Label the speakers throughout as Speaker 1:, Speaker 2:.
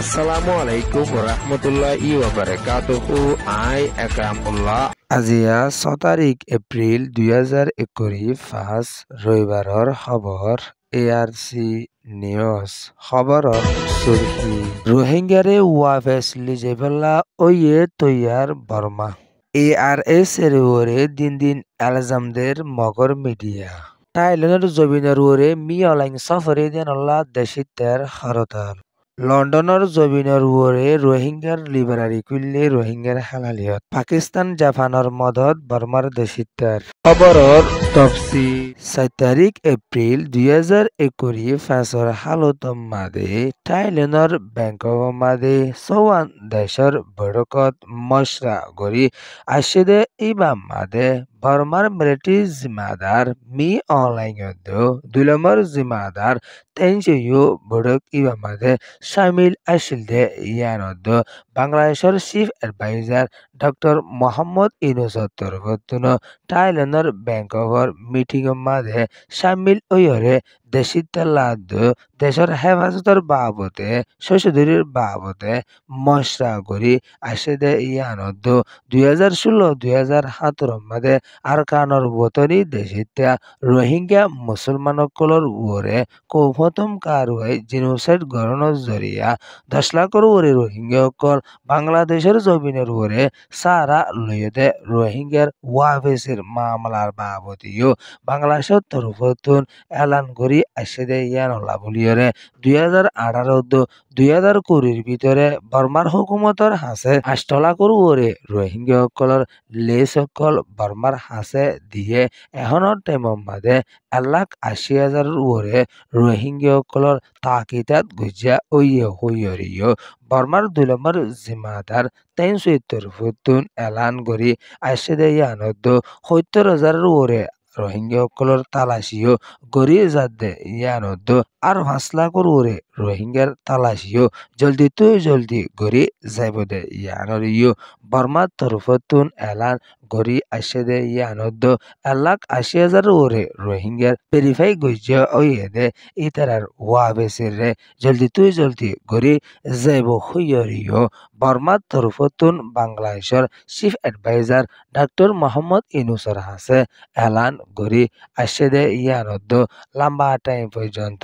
Speaker 1: Assalamu alaikum warahmatullahi wabarakatuh. I Akramullah. আজিয়া 6 তাৰিখ এপ্ৰিল 2021 ৰবিবাৰৰ খবৰ ARC news খবৰৰ সুৰখি রোহিঙ্গারে ওয়াফেস লিজেবেলা ওয়ে তৈয়ার বর্মা ARS এর ওরে দিন দিন আলজামদের মগর মিডিয়া টাইলেন্ডের জবিনের ওরে মি অলাইং সফরে দেনল্লা দেশিতের খরতাল লন্ডনের জবিনের ওরে রোহিঙ্গার লিবারারি কুল্লে রোহিঙ্গার হালালিয়ত পাকিস্তান জাপানের মদত বর্মার দেশিতের খবরর তফসি 4 তারিখ এপ্রিল 2021 হালতম মাদে থাইল্যান্ডর ব্যাংকক মাদে সওয়ান দেশের বড়কত মশরা গরি আশিদে ইবাম মাদে বর্মার মিলিটারি জিম্মাদার মি অনলাইন দুলমর জিম্মাদার তেনজিও বড়ক ইবাম মাদে শামিল আসিল দে ইয়ানদ বাংলাদেশের চিফ এডভাইজার ডক্টর মোহাম্মদ ইউনুসের তরফতুন থাইল্যান্ডের ব্যাংককের মিটিং মাঝে শামিল ওয়রে দেশিতালাদ দেশের হেফাজতের বাবদে শস্যধুরির বাবদে মশরা করি আসে দে ইয়ানদ 2016-2017 মাঝে আরকানর বতনি দেশিতা রোহিঙ্গা মুসলমানসকলৰ ওরে প্রথম কারওয়াই জিনোসাইড গণনার জরিয়া 10 লাখর ওরে রোহিঙ্গাসকল বাংলাদেশের জমিনের ওরে সারা লইতে রোহিঙ্গার ওয়াফেসের মামলার বাবদিও বাংলাদেশের তরফতুন এলান করি আসে দে ইয়ানলা বলিয়রে 2018-2020 ভিতরে বর্মার হুকুমতর হাসে 8 লাখর ওরে রোহিঙ্গাসকলৰ লেসকল বর্মার হাসে দিয়ে এখনৰ টাইমৰ মাদে 1,80,000 ওরে রোহিঙ্গাসকলৰ তাকিদাত গুজা ওয়ে হইয়রিও বর্মার দুলমর জিম্মাদার 370 ফুতুন এলান করি আসে দে ইয়ানদ 70,000 ওরে রোহিঙ্গাসকলৰ তালাশিও গড়ি যাদে ইয়ানদ আর 5 লাখর ওরে রোহিঙ্গার তালাশিও জলদি গড়ি যাইব দে ইয়ানরিও বর্মার তরফতুন এলান গড়ি আসে দে ইয়ানদ 1,80,000 ওরে রোহিঙ্গার ভেরিফাই গজ্জা ওয়ে দে ইতারার ওয়াবেসের রে জলদি গড়ি যাইব হইয়রিও বর্মার তরফতুন বাংলাদেশের চিফ এডভাইজার ডক্টর মোহাম্মদ ইউনুসের হাসে এলান গড়ি আসে দে ইয়ানদ লম্বা টাইম পর্যন্ত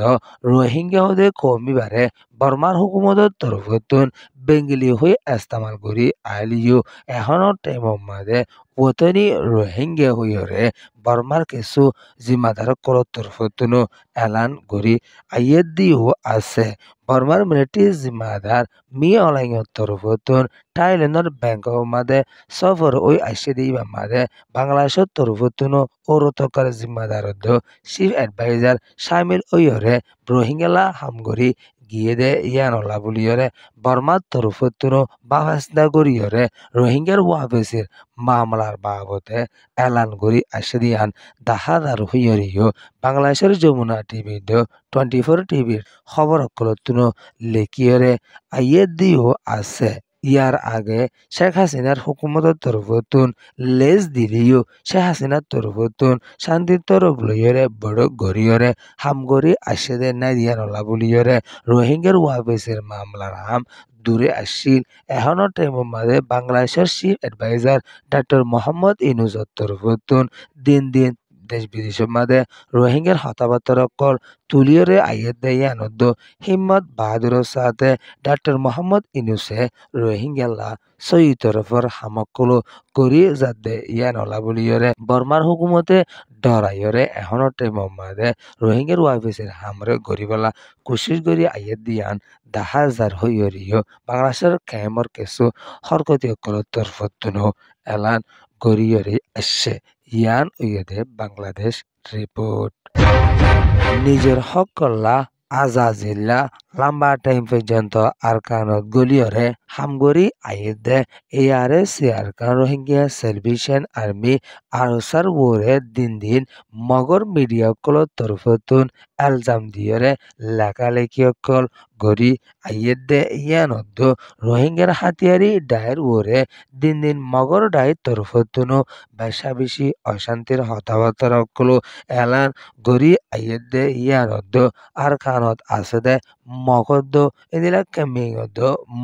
Speaker 1: রোহিঙ্গা হদে কমিবারে বর্মার হুকুমতের তরফতুন বেঙ্গলি হয়ে ইস্তেমাল করি আইলিও এখনের টাইমের মাঝে ওতনি রোহিঙ্গা হইরে বর্মার কিছু জিম্মাদার কলর তরফতুন এলান করি আইয়ের দিও আছে বর্মার মিলিটারি জিম্মাদার মি অলাইনের তরফতুন থাইল্যান্ডের ব্যাংকক মাদে সফর ওই আসে দিবা মাদে বাংলাদেশের তরফতুন ওরতকার জিম্মাদার চিফ এডভাইজার শামিল ওইরে রোহিঙ্গালা হামগরি গিয়ে দে ইয়ানলা বলিয়রে বর্মার তরফতুন বাফাসদা করিয়রে রোহিঙ্গার ওয়াফেসের মামলার বাবদে এলান করি আসে দিয়ান দাহাদার হইয়রিও বাংলাদেশের যমুনা টিভি 24 টিভির খবর অকলতুন লেখিয়রে আইয়ে দিও আছে ইয়ার আগে শেখ হাসিনার হুকুমতের তরফতুন লেজ দিলিও শেখ হাসিনার তরফতুন শান্তির তরফ লইয়রে বড় গড়িয়রে হামগরি আসে দে নাই দিয়ানলা বলিয়রে রোহিঙ্গার ওয়াফেসের মামলার হাম দূরে আসছিল এখনের টাইমের মাঝে বাংলাদেশের চিফ এডভাইজার ডক্টর মোহাম্মদ ইউনুসের তরফতুন দিন দেশ বিদেশের মাঝে রোহিঙ্গার হতাবার্তার অকল তুলিয়রে আইয়ের দেয় আনন্দ হিম্মত বাহাদুরের সাথে ডক্টর মোহাম্মদ ইউনুসে রোহিঙ্গাল্লা সই তরফর হামকলো করিয়ে যাতে ইয়ানলা বলিয়রে বর্মার হুকুমতে ডরাইয়রে এখনের টাইমের মাঝে রোহিঙ্গার ওয়াফিসের হামরে গরিবলা কোশিশ করি আইয়ের দিয়ান 10,000 হইয়রিও বাংলাদেশের ক্যামর কিছু হরকতি অকলের তরফতুন এলান গরিয়রে আসছে ইয়ান উইদে বাংলাদেশ রিপোর্ট নিজের হক কল্লা আজাজিল্লা লম্বা টাইম পর্যন্ত আরকানত গলিয়রে হামগরি আইয়েদে ARS ইয়ারকান রোহিঙ্গা সেলভেশন আর্মি আরসার ওরে দিন দিন মগর মিডিয়া কলত তরফতুন এলজাম দিয়রে লেখালেখি অকল গরি আইয়েদে ইয়ানদ্দ রোহিঙ্গার হাতিয়ারি ডায়ের ওরে দিন দিন মগর ডায়ের তরফতুনো বেশা বেশি অশান্তির হতাহতর অকল এলান গরি আইয়েদে ইয়ানদ্দ আর কানত আছে দে মগদ্দ এদিলা কেমিংদ্দ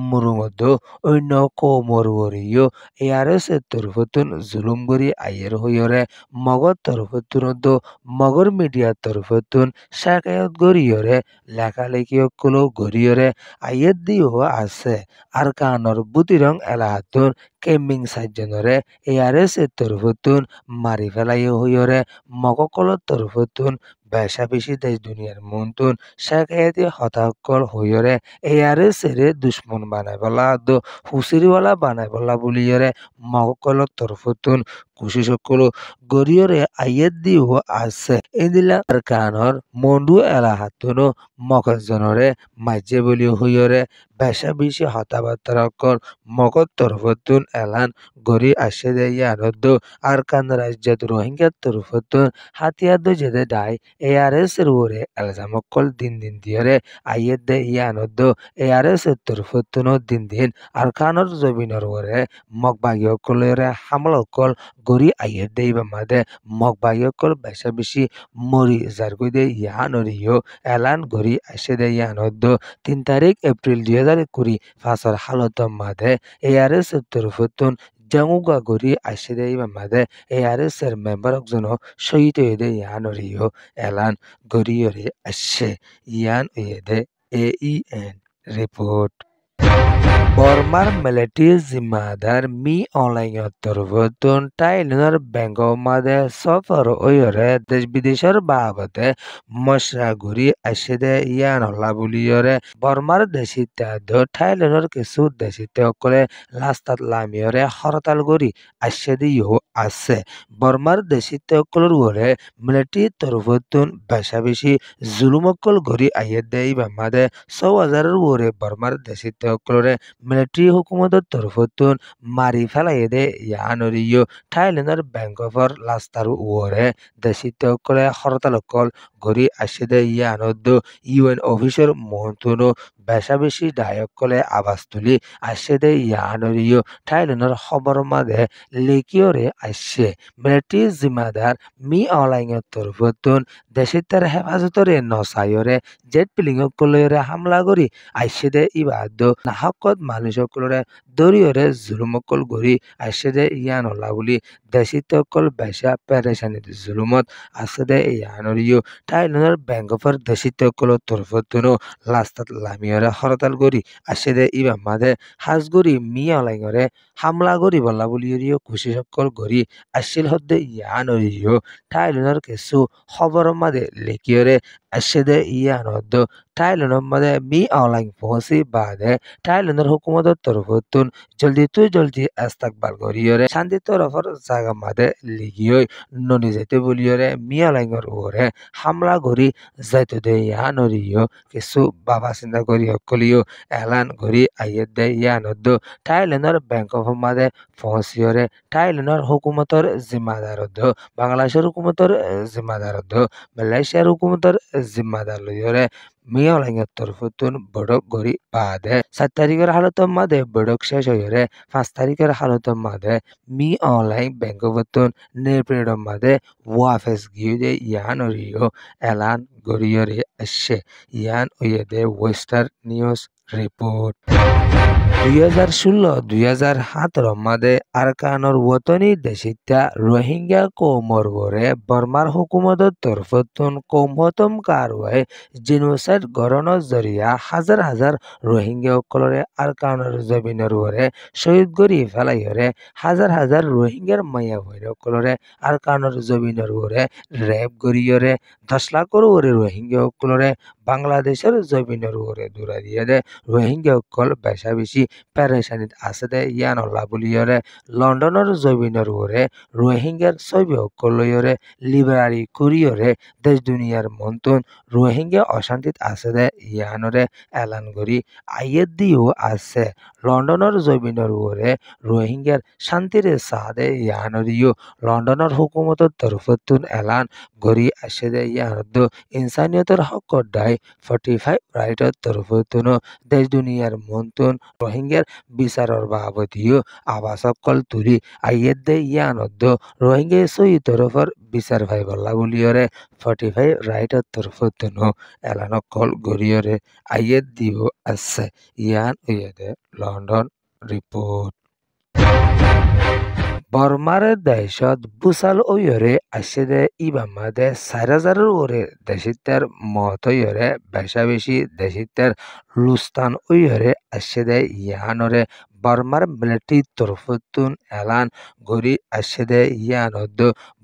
Speaker 1: মুরুমদ্দ অন্য কৌমর ওরিও ARS তরফতুন জুলুম গরি আইয়ের হইয়রে মগর তরফতুনদ্দ মগর মিডিয়ার তরফতুন শাকায়ত গরিয়রে লেখালেখি অকল গরিয়রে আইয়ের দিও আছে আর কানর বুতিরং এলাহাতুন কেমিং সাজ্জনরে ARS তরফতুন মারি ফেলাই হইয়রে মগকলত তরফতুন বেশা বেশি দেশ দুনিয়ার মন্তুন শাকায়াতি হতাকল হইয়রে ARS রে দুশ্মন বানাই বলা দো হুসিরিওয়ালা বানাই বলা বলিয়রে মগকলত তরফতুন কুশি সকল গরিয়রে আইয়ের দিও আছে এদিলা আর কানর মন্ডু এলাহাতুনো মকজনরে মাঝে বলি হইয়রে বেশা বেশি হতাবার্তারকল মগর তরফতুন এলান গরি আসে দে ইয়ানদ্দ আর কান রাজ্যত রোহিঙ্গার তরফতুন হাতিয়াদ্দ যেদে ডাই ARS এর ওরে এলজামকল দিন দিন দিয়রে আইয়ের দে ইয়ানদ্দ ARS এর তরফতুন দিন দিন আর কানর জবিনর ওরে মগবাগিয়কলরে হামলকল গরি আইয়ের দে ইবা মাদে মগবাগিয়কল বেশা বেশি মরি জারগুই দে ইয়ানরিও এলান গরি আসে দে ইয়ানদ্দ 3 তারিখ এপ্রিল 2020 ফাঁসর হালত মাদে ARS এর তরফতুন জাঙ্গুগা গরি আসে দে ইবা মাদে ARS এর মেম্বার একজন শহীদ হয়ে দে ইয়ানরিও এলান গরিয়রে আসে ইয়ান হয়ে দে AEN রিপোর্ট বর্মার মিলিটারি জিম্মাদার মি অনলাইন তরফতুন টাইলনের ব্যাংক মাদে সফর ওয়রে দেশ বিদেশের বাবদে মশরা ঘুরি আসে দে ইয়ান হল্লা বলিয়রে বর্মার দেশিত্যাদ টাইলনের কিছু দেশিত্য করে লাস্তাত লামিয়রে হরতাল গরি আসে দিও আছে বর্মার দেশিত্য কলর ওরে মিলিটারি তরফতুন বেশা বেশি জুলুমকল গরি আইয়ে দেই বামাদে 6,000 ওরে বর্মার দেশিত্য কলরে মিলিটারি হুকুমতের তরফতুন মারি ফেলাই দে ইয়ানরিও থাইল্যান্ডের ব্যাংকফর লাস্তার ওরে দেশিত্য করে হরতালকল গরি আসে দে ইয়ানদ্দ UN অফিসের মহন্তনো বেশা বেশি দায়ক কলে আবাস তুলি আসে দে ইয়ানরিও থাইল্যান্ডের খবর মাদে লেকিয়রে আসছে মিলিটারি জিম্মাদার মি অনলাইনের তরফতুন দেশিত্বের হেফাজতরে নসায়রে জেট প্লিং কলরে হামলা করি আসে দে ইবাদ নাহকত মানুষসকলরে দরিয়রে জুলুমকল গরি আসে দে ইয়ান হলা বলি দেশিতকল বেশা পেরেশানিত জুলুমত আছে দে ইয়ানরিও থাইল্যান্ডের ব্যাংকফর দেশিতকল তরফতুনো লাস্তাত লামিয়রে হরতাল গরি আসে দে ইবা মাদে হাজগরি মি অলাইঙরে হামলা গরি বলা বলিয়রিও খুশি সকল গরি আসিল হদ্দে ইয়ানরিও থাইল্যান্ডের কিছু খবর মাদে লেকিয়রে আসে দে ইয়ানদ্দ থাইল্যান্ডের মাদে মি অনলাইন পৌঁছি বাদে থাইল্যান্ডের হুকুমতের তরফতুন জলদি ইস্তেকবাল করিয়রে শান্তি তরফর জায়গা মাদে লিগিয়ই ননি যাইতে বলিয়রে মিয়া লাইঙর ওরে হামলা করি যাইতে দে ইয়ানরিও কিছু বাবা চিন্তা করি সকলিও এলান করি আইয়ে দে ইয়ানদ্দ থাইল্যান্ডের ব্যাংক অফ মাদে পৌঁছিয়রে থাইল্যান্ডের হুকুমতের জিম্মাদারদ্দ বাংলাদেশের হুকুমতের জিম্মাদারদ্দ মালয়েশিয়ার হুকুমতের জিম্মাদার লইয়রে মিয়া লাইঙের তরফতুন বড়ক গরি বাদে 7 তারিখের হালতের মাদে বড়ক শেষ হইরে 5 তারিখের হালতের মাদে মি অনলাইন ব্যাংকবতুন নেপ্রেডম মাদে ওয়াফেস গিয়ে ইয়ানরিও এলান গরিয়রে আসছে ইয়ান ওয়েদে ওয়েস্টার্ন নিউজ রিপোর্ট 2016-2017 মাদে আরকানর ওতনি দেশিত্যা রোহিঙ্গা কৌমর বরে বর্মার হুকুমতের তরফতুন কৌমতম কারওয়ে জিনোসাইড গড়নের জরিয়া হাজার হাজার রোহিঙ্গা অকলরে আরকানর জমিনের বরে শহীদ গরি ফেলাইরে হাজার হাজার রোহিঙ্গার মাইয়া বইরে অকলরে আরকানর জমিনের বরে রেপ গরিয়রে 10 লাখর ওরে রোহিঙ্গা অকলরে বাংলাদেশের জমিনের উপরে দূরা দিয়ে দে রোহিঙ্গা সকল বেশা বেশি পেরেশানিত আছে দে ইয়ান অল্লা বুলিয়রে লন্ডনের জমিনের উপরে রোহিঙ্গার ছবি সকল লইয়রে লিবারারি করিয়রে দেশ দুনিয়ার মন্তন রোহিঙ্গা অশান্তিত আছে দে ইয়ানরে এলান করি আইয়ের দিও আছে লন্ডনের জমিনের উপরে রোহিঙ্গার শান্তির সাদে ইয়ানরিও লন্ডনের হুকুমতের তরফতুন এলান গড়ি আসে দে ইয়ানদ ইনসানিয়তের হক দায় 45 রাইটের তরফতুন দেশ দুনিয়ার মন্তন রোহিঙ্গার বিচারর বাবদিও আবাস সকল তুলি আইয়ের দে ইয়ানদ রোহিঙ্গা সই তরফর বিচার ভাই বল্লা বলিয়রে 45 রাইটের তরফতুন এলান কল গড়িয়রে আইয়ের দিও আছে ইয়ান উয়েদে লন্ডন রিপোর্ট বর্মার দেশত বুসাল ওয়রে আসে দে ইবামাদে 4000 ওরে দেশিতের মত ওয়রে বেশা বেশি দেশিতের লুস্তান ওয়রে আসে দে ইয়ানরে বর্মার মিলিটারি তরফতুন এলান গরি আসে দে ইয়ানদ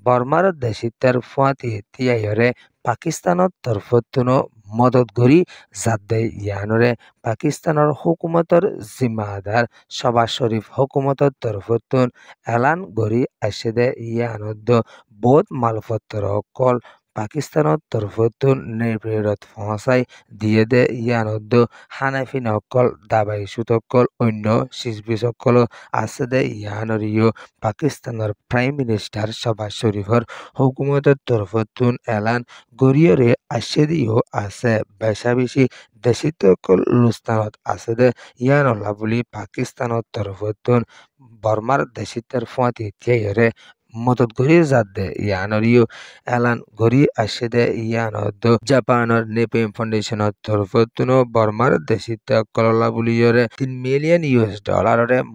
Speaker 1: বর্মার দেশিতের ফুয়াতি তিয়ায়রে পাকিস্তানত তরফতুন মদত গরি জাদে ইয়ানরে পাকিস্তানের হুকুমতর জিম্মাদার শবাজ শরীফ হুকুমতর তরফতুন এলান গরি আসে দে ইয়ানদ বহুত মালপত্র অকল পাকিস্তানের তরফতুন নির্ভীরত পৌঁছাই দিয়ে দে ইয়ানদ হানাফিন অকল দাবাই সুতকল অন্য শিশবি সকল আছে দে ইয়ানরিও পাকিস্তানের প্রাইম মিনিস্টার শবাজ শরীফর হুকুমতের তরফতুন এলান গরিয়রে আসে দিও আছে বেশা বেশি দেশিত লুস্তানত আছে দে ইয়ানল্লা বলি পাকিস্তানের তরফতুন বর্মার দেশিতের ফুয়াতি তিয়ারে মদত গরি জাত দে ইয়ানরিও এলান গরি আসে দে ইয়ানদ জাপানের নেপেম ফাউন্ডেশনের তরফতুন বর্মার দেশিতে কললা বুলিয়রে $3 মিলিয়ন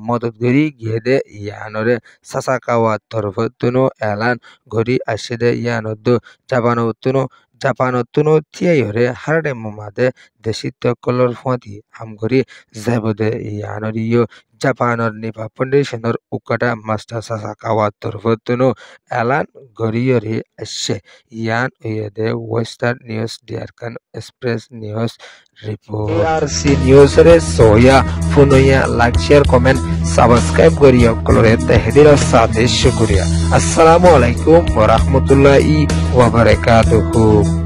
Speaker 1: মদত গরি গিয়ে দে ইয়ানরে সাসাকাওয়ার তরফতুন এলান গরি আসে দে ইয়ানদ জাপানতুন তিয়ায়রে হারডে মাদে দেশিত কলর ফুয়াতি আমগরি জেবদে ইয়ানরিও জাপানের নিপা ফাউন্ডেশনের উকাটা মাস্টার সাসাকাওয়ার তরফতুন এলান গরিয়রে আসে ইয়ান ওয়েদে ওয়েস্টার্ন নিউজ ডিয়ারকান express news report ARC news রে সোয়া ফুনয়া লাইক শেয়ার কমেন্ট সাবস্ক্রাইব করিয়া কলরে তাহদির সাথে শুকরিয়া আসসালামু আলাইকুম ওয়া রাহমাতুল্লাহি ওয়া বারাকাতুহু।